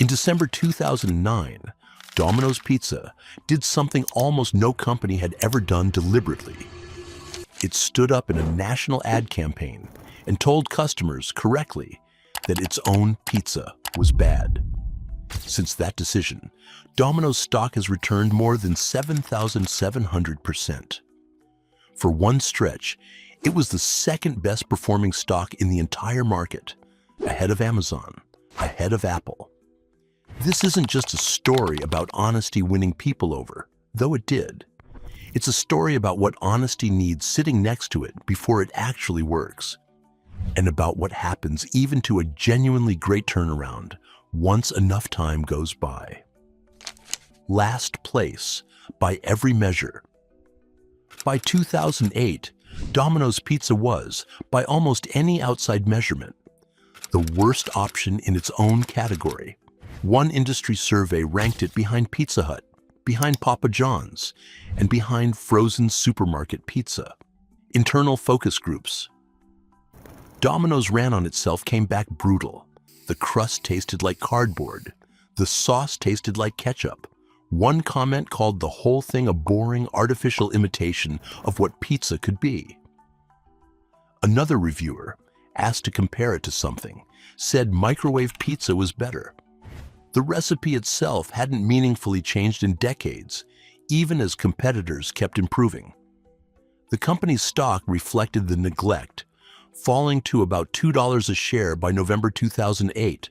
In December 2009, Domino's Pizza did something almost no company had ever done deliberately. It stood up in a national ad campaign and told customers correctly that its own pizza was bad. Since that decision, Domino's stock has returned more than 7,700%. For one stretch, it was the second best performing stock in the entire market, ahead of Amazon, ahead of Apple. This isn't just a story about honesty winning people over, though it did. It's a story about what honesty needs sitting next to it before it actually works, and about what happens even to a genuinely great turnaround once enough time goes by. Last place by every measure. By 2008, Domino's Pizza was, by almost any outside measurement, the worst option in its own category. One industry survey ranked it behind Pizza Hut, behind Papa John's, and behind frozen supermarket pizza. Internal focus groups. Domino's ran on itself came back brutal. The crust tasted like cardboard. The sauce tasted like ketchup. One comment called the whole thing a boring, artificial imitation of what pizza could be. Another reviewer, asked to compare it to something, said microwave pizza was better. The recipe itself hadn't meaningfully changed in decades, even as competitors kept improving. The company's stock reflected the neglect, falling to about $2 a share by November 2008.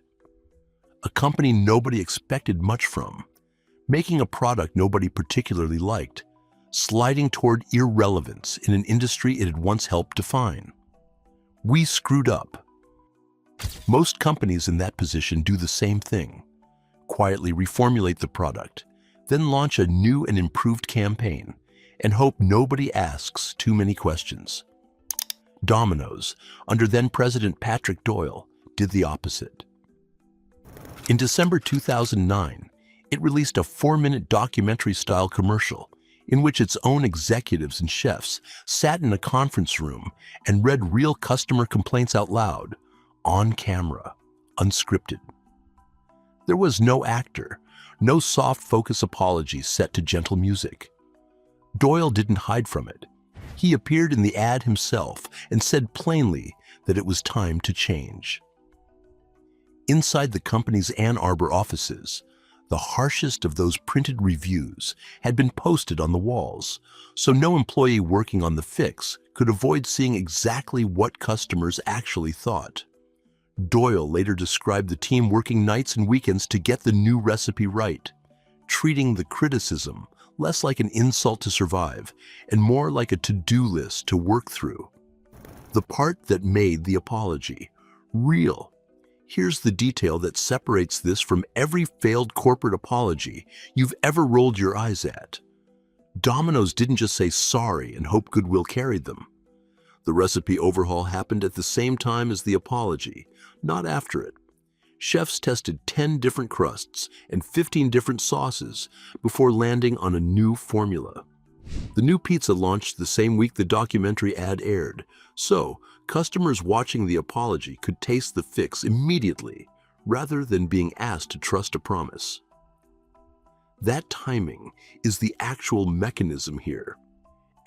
A company nobody expected much from, making a product nobody particularly liked, sliding toward irrelevance in an industry it had once helped define. We screwed up. Most companies in that position do the same thing. Quietly reformulate the product, then launch a new and improved campaign, and hope nobody asks too many questions. Domino's, under then-President Patrick Doyle, did the opposite. In December 2009, it released a 4-minute documentary-style commercial in which its own executives and chefs sat in a conference room and read real customer complaints out loud, on camera, unscripted. There was no actor, no soft focus apologies set to gentle music. Doyle didn't hide from it. He appeared in the ad himself and said plainly that it was time to change. Inside the company's Ann Arbor offices, the harshest of those printed reviews had been posted on the walls, so no employee working on the fix could avoid seeing exactly what customers actually thought. Doyle later described the team working nights and weekends to get the new recipe right, treating the criticism less like an insult to survive and more like a to-do list to work through. The part that made the apology real. Here's the detail that separates this from every failed corporate apology you've ever rolled your eyes at. Domino's didn't just say sorry and hope goodwill carried them. The recipe overhaul happened at the same time as the apology, not after it. Chefs tested 10 different crusts and 15 different sauces before landing on a new formula. The new pizza launched the same week the documentary ad aired, so customers watching the apology could taste the fix immediately rather than being asked to trust a promise. That timing is the actual mechanism here,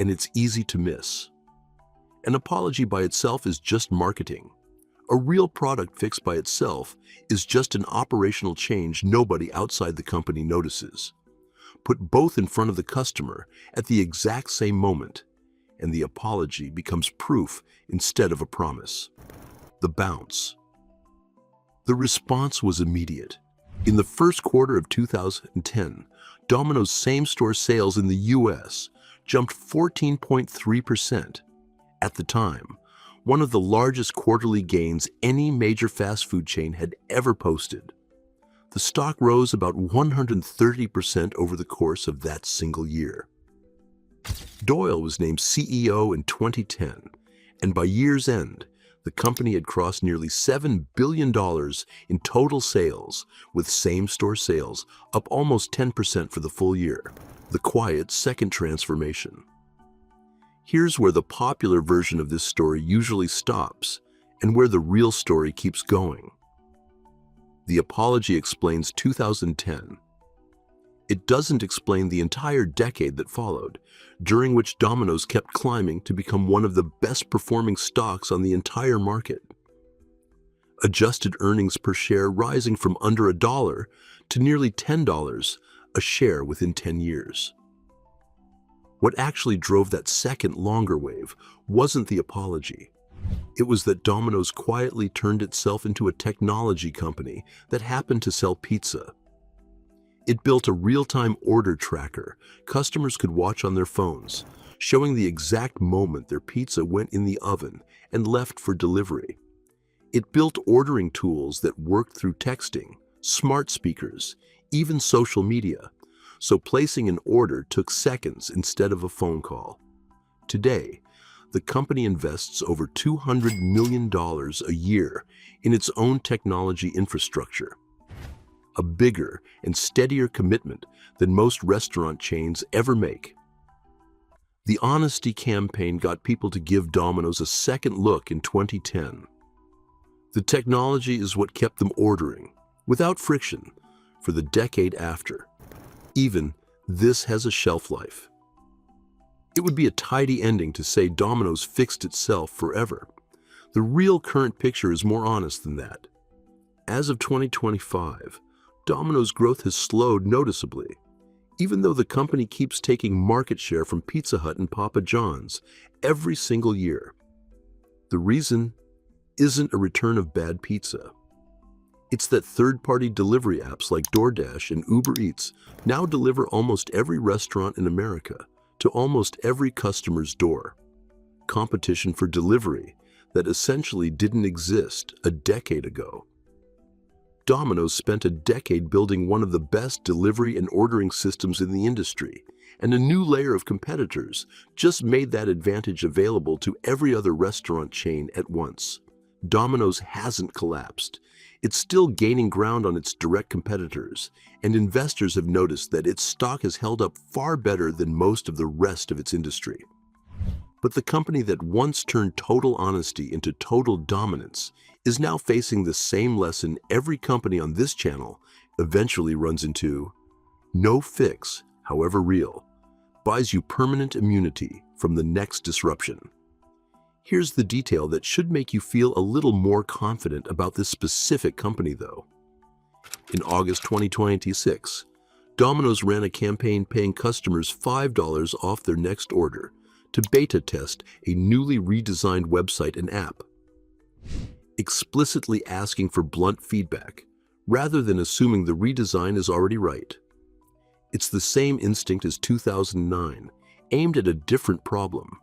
and it's easy to miss. An apology by itself is just marketing. A real product fix by itself is just an operational change nobody outside the company notices. Put both in front of the customer at the exact same moment, and the apology becomes proof instead of a promise. The bounce. The response was immediate. In the first quarter of 2010, Domino's same-store sales in the U.S. jumped 14.3%. At the time, one of the largest quarterly gains any major fast food chain had ever posted. The stock rose about 130% over the course of that single year. Doyle was named CEO in 2010, and by year's end, the company had crossed nearly $7 billion in total sales, with same-store sales up almost 10% for the full year. The quiet second transformation. Here's where the popular version of this story usually stops, and where the real story keeps going. The apology explains 2010. It doesn't explain the entire decade that followed, during which Domino's kept climbing to become one of the best-performing stocks on the entire market. Adjusted earnings per share rising from under $1 to nearly $10 a share within 10 years. What actually drove that second longer wave wasn't the apology. It was that Domino's quietly turned itself into a technology company that happened to sell pizza. It built a real-time order tracker customers could watch on their phones, showing the exact moment their pizza went in the oven and left for delivery. It built ordering tools that worked through texting, smart speakers, even social media, so placing an order took seconds instead of a phone call. Today, the company invests over $200 million a year in its own technology infrastructure, a bigger and steadier commitment than most restaurant chains ever make. The Honesty campaign got people to give Domino's a second look in 2010. The technology is what kept them ordering, without friction, for the decade after. Even this has a shelf life. It would be a tidy ending to say Domino's fixed itself forever. The real current picture is more honest than that. As of 2025, Domino's growth has slowed noticeably, even though the company keeps taking market share from Pizza Hut and Papa John's every single year. The reason isn't a return of bad pizza. It's that third-party delivery apps like DoorDash and Uber Eats now deliver almost every restaurant in America to almost every customer's door. Competition for delivery that essentially didn't exist a decade ago. Domino's spent a decade building one of the best delivery and ordering systems in the industry, and a new layer of competitors just made that advantage available to every other restaurant chain at once. Domino's hasn't collapsed. It's still gaining ground on its direct competitors, and investors have noticed that its stock has held up far better than most of the rest of its industry. But the company that once turned total honesty into total dominance is now facing the same lesson every company on this channel eventually runs into. No fix, however real, buys you permanent immunity from the next disruption. Here's the detail that should make you feel a little more confident about this specific company, though. In August 2026, Domino's ran a campaign paying customers $5 off their next order to beta test a newly redesigned website and app, explicitly asking for blunt feedback rather than assuming the redesign is already right. It's the same instinct as 2009, aimed at a different problem.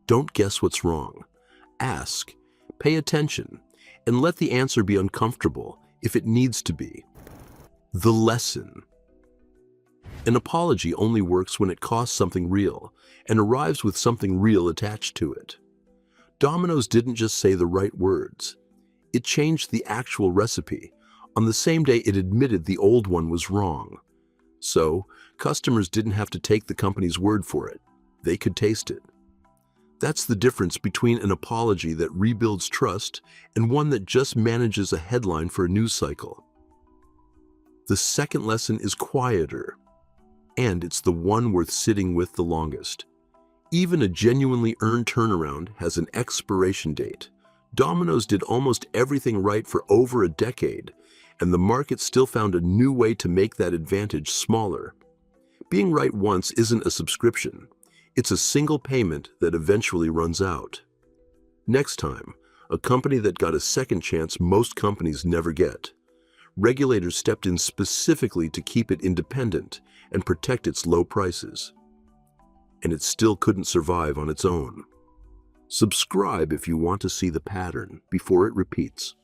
Don't guess what's wrong. Ask, pay attention, and let the answer be uncomfortable if it needs to be. The lesson. An apology only works when it costs something real and arrives with something real attached to it. Domino's didn't just say the right words. It changed the actual recipe on the same day it admitted the old one was wrong. So, customers didn't have to take the company's word for it. They could taste it. That's the difference between an apology that rebuilds trust and one that just manages a headline for a news cycle. The second lesson is quieter, and it's the one worth sitting with the longest. Even a genuinely earned turnaround has an expiration date. Domino's did almost everything right for over a decade, and the market still found a new way to make that advantage smaller. Being right once isn't a subscription. It's a single payment that eventually runs out. Next time, a company that got a second chance most companies never get. Regulators stepped in specifically to keep it independent and protect its low prices. And it still couldn't survive on its own. Subscribe if you want to see the pattern before it repeats.